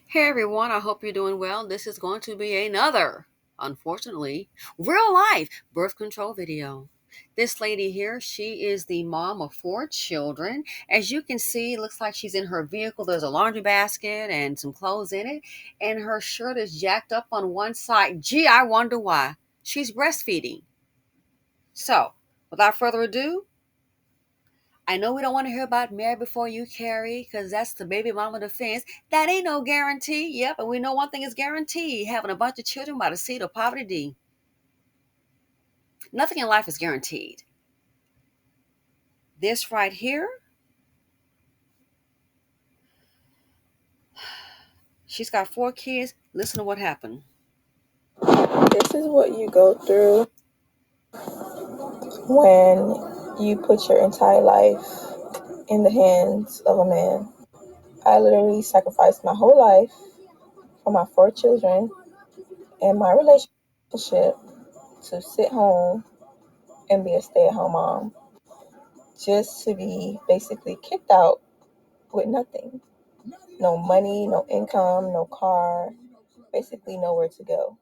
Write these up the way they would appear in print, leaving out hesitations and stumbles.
Hey everyone, I hope you're doing well. This is going to be another, unfortunately, real life birth control video. This lady here, she is the mom of four children. As you can see, it looks like she's in her vehicle. There's a laundry basket and some clothes in it, and her shirt is jacked up on one side. Gee, I wonder why. She's breastfeeding. So, without further ado, I know we don't want to hear about marry before you carry because that's the baby mama defense. That ain't no guarantee. Yep, and we know one thing is guaranteed having a bunch of children by the seed of poverty. Nothing in life is guaranteed. This right here, she's got four kids. Listen to what happened. This is what you go through when you put your entire life in the hands of a man. I literally sacrificed my whole life for my four children and my relationship to sit home and be a stay-at-home mom, just to be basically kicked out with nothing. No money, no income, no car, basically nowhere to go.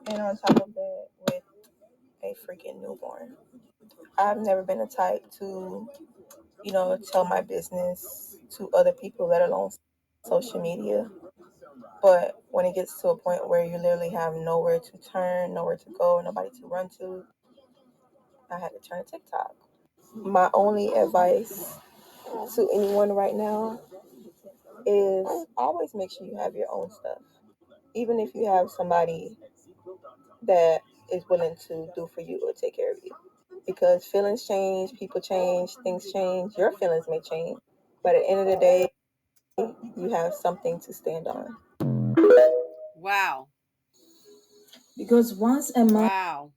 And on top of that, with a freaking newborn. I've never been the type to tell my business to other people, let alone social media. But when it gets to a point where you literally have nowhere to turn, nowhere to go, nobody to run to, I had to turn to TikTok. My only advice to anyone right now is always make sure you have your own stuff. Even if you have somebody that is willing to do for you or take care of you. Because feelings change, people change, things change, your feelings may change. But at the end of the day, you have something to stand on. Wow. Because once a mom Wow.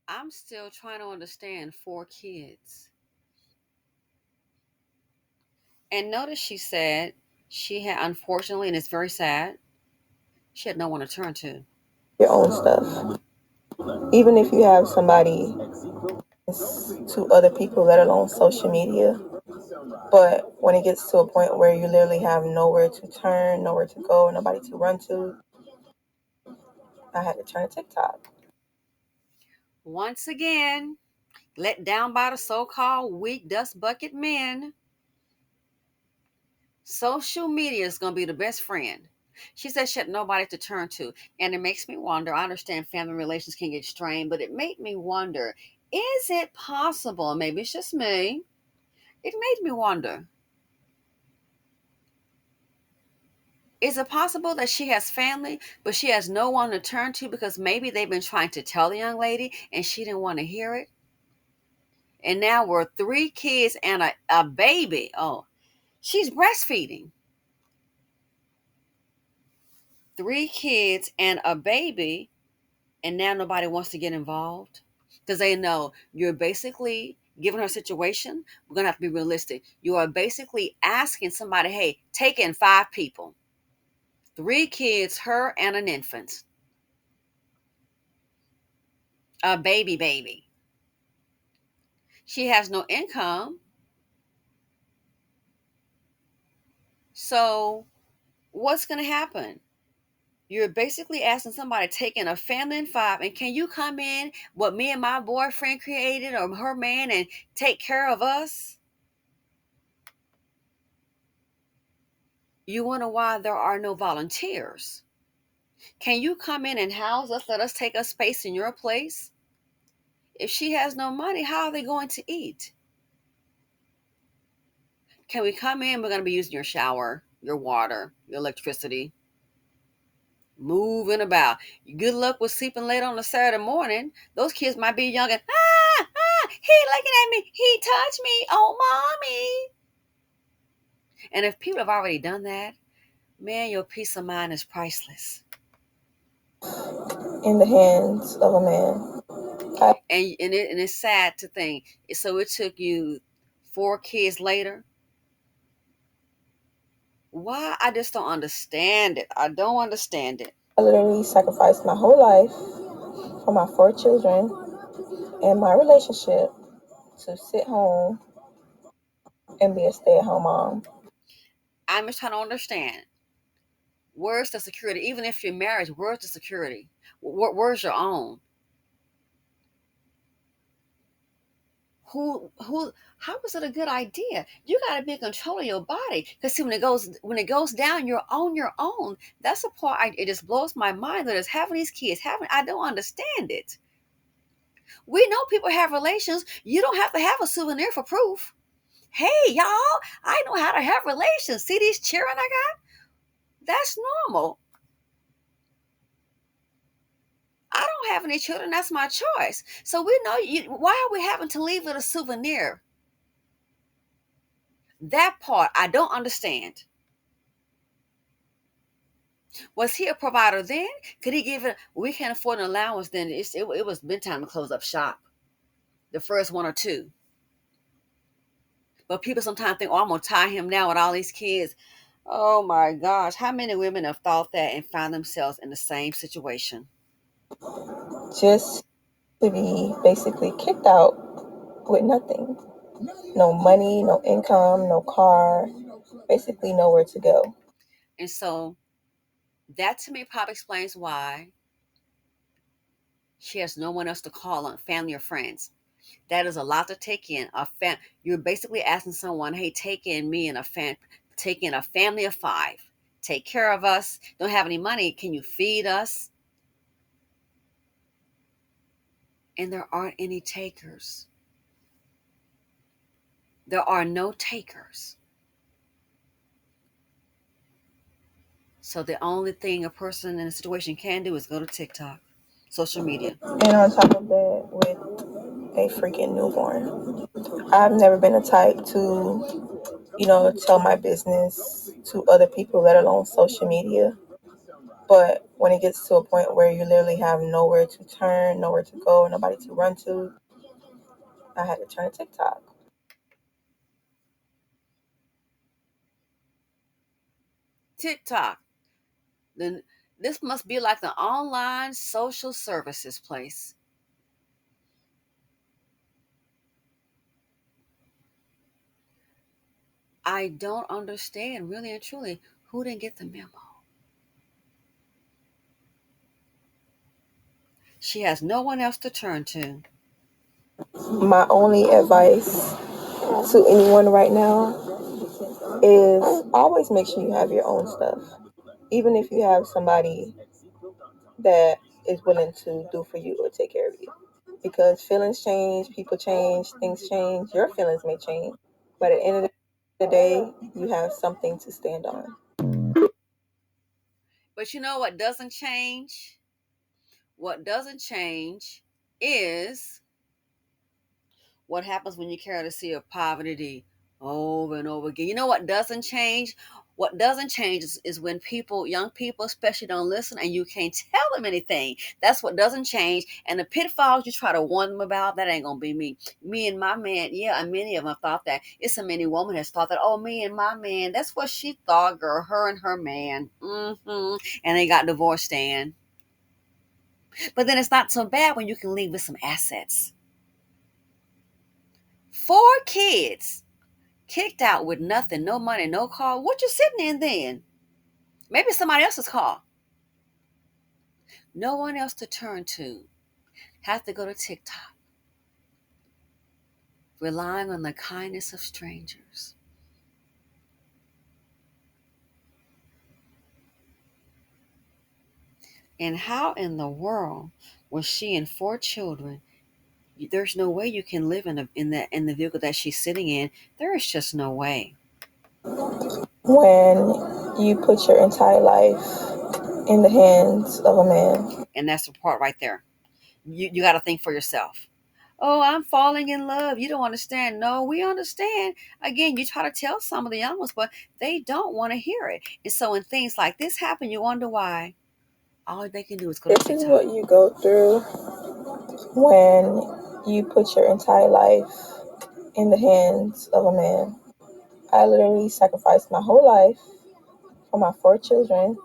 I'm still trying to understand four kids. And notice she said she had, unfortunately, and it's very sad, she had no one to turn to. your own stuff. Even if you have somebody to other people, let alone social media. But when it gets to a point where you literally have nowhere to turn, nowhere to go, nobody to run to, I had to turn to TikTok. Once again, let down by the so-called weak dust bucket men, social media is going to be the best friend. She said she had nobody to turn to. And it makes me wonder. I understand family relations can get strained, but it made me wonder, is it possible? Maybe it's just me. It made me wonder, is it possible that she has family, but she has no one to turn to because maybe they've been trying to tell the young lady and she didn't want to hear it? And now we're three kids and a baby. Oh, she's breastfeeding. Three kids and a baby, and now nobody wants to get involved because they know you're basically, given her situation, we're going to have to be realistic. You are basically asking somebody, hey, take in five people, three kids, her and an infant, a baby. She has no income. So what's going to happen? You're basically asking somebody to take in a family in five, and can you come in what me and my boyfriend created or her man and take care of us? You wonder why there are no volunteers. Can you come in and house us? Let us take up space in your place? If she has no money, how are they going to eat? Can we come in? We're going to be using your shower, your water, your electricity, moving about. Good luck with sleeping late on a Saturday morning. Those kids might be young and, he looking at me. He touched me. Oh, mommy. And if people have already done that, man, your peace of mind is priceless. In the hands of a man. And it's sad to think. So it took you four kids later. Why? I just don't understand it. I don't understand it. I literally sacrificed my whole life for my four children and my relationship to sit home and be a stay-at-home mom. I'm just trying to understand. Where's the security? Even if you're married, where's the security? Where's your own? Who? How is it a good idea? You got to be in control of your body. Because see, when it goes down, you're on your own. That's the part. It just blows my mind that it's having these kids. Having I don't understand it. We know people have relations. You don't have to have a souvenir for proof. Hey, y'all, I know how to have relations. See these children I got? That's normal. I don't have any children. That's my choice. So we know you. Why are we having to leave with a souvenir? That part I don't understand. Was he a provider then? Could he give it? We can't afford an allowance. Then it was been time to close up shop. The first one or two. But people sometimes think, oh, I'm gonna tie him down with all these kids. Oh my gosh, how many women have thought that and found themselves in the same situation? Just to be basically kicked out with nothing. No money, no income, no car, basically nowhere to go. And so that to me probably explains why she has no one else to call on, family or friends. That is a lot to take in. You're basically asking someone, hey, take in a family of five. Take care of us. Don't have any money. Can you feed us? And there aren't any takers. There are no takers. So the only thing a person in a situation can do is go to TikTok, social media. And on top of that, with a freaking newborn. I've never been a type to, tell my business to other people, let alone social media. But when it gets to a point where you literally have nowhere to turn, nowhere to go, nobody to run to, I had to turn to TikTok. TikTok. Then this must be like the online social services place. I don't understand really and truly who didn't get the memo. She has no one else to turn to. My only advice to anyone right now is always make sure you have your own stuff. Even if you have somebody that is willing to do for you or take care of you. Because feelings change, people change, things change, your feelings may change. But at the end of the day, you have something to stand on. But you know what doesn't change? What doesn't change is what happens when you carry the sea of poverty over and over again. You know what doesn't change? What doesn't change is when people, young people especially, don't listen and you can't tell them anything. That's what doesn't change. And the pitfalls you try to warn them about, that ain't gonna be me. Me and my man, yeah, and many of them thought that. It's a many woman has thought that, oh, me and my man, that's what she thought, girl, her and her man. And they got divorced, Stan. But then it's not so bad when you can leave with some assets. 4 kids kicked out with nothing, no money, no car. What you sitting in then? Maybe somebody else's car. No one else to turn to. Have to go to TikTok, relying on the kindness of strangers. And how in the world was she and 4 children? There's no way you can live in the vehicle that she's sitting in. There is just no way. When you put your entire life in the hands of a man. And that's the part right there. You got to think for yourself. Oh, I'm falling in love. You don't understand. No, we understand. Again, you try to tell some of the young ones, but they don't want to hear it. And so when things like this happen, you wonder why. All they can do is go to This is TikTok. what you go through when you put your entire life in the hands of a man. I literally sacrificed my whole life for my 4 children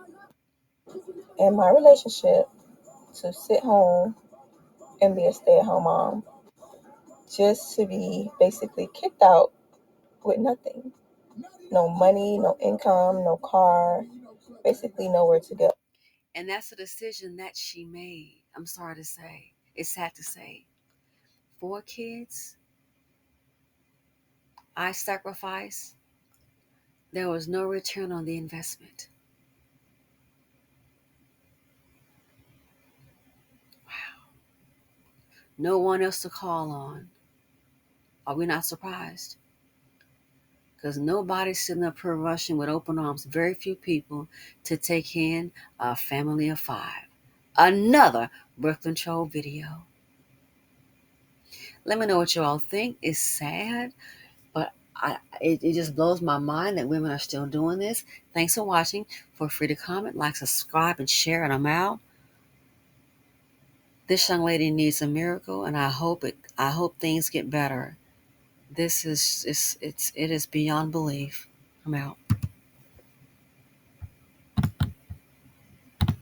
and my relationship to sit home and be a stay-at-home mom, just to be basically kicked out with nothing. No money, no income, no car, basically nowhere to go. And that's a decision that she made. I'm sorry to say. It's sad to say. 4 kids, I sacrificed. There was no return on the investment. No one else to call on. Are we not surprised? Because nobody's sitting up here rushing with open arms. Very few people to take in a family of 5. Another birth control video. Let me know what you all think. It's sad, but it just blows my mind that women are still doing this. Thanks for watching. Feel free to comment, like, subscribe, and share, and I'm out. This young lady needs a miracle, and I hope things get better. This is it is beyond belief. I'm out.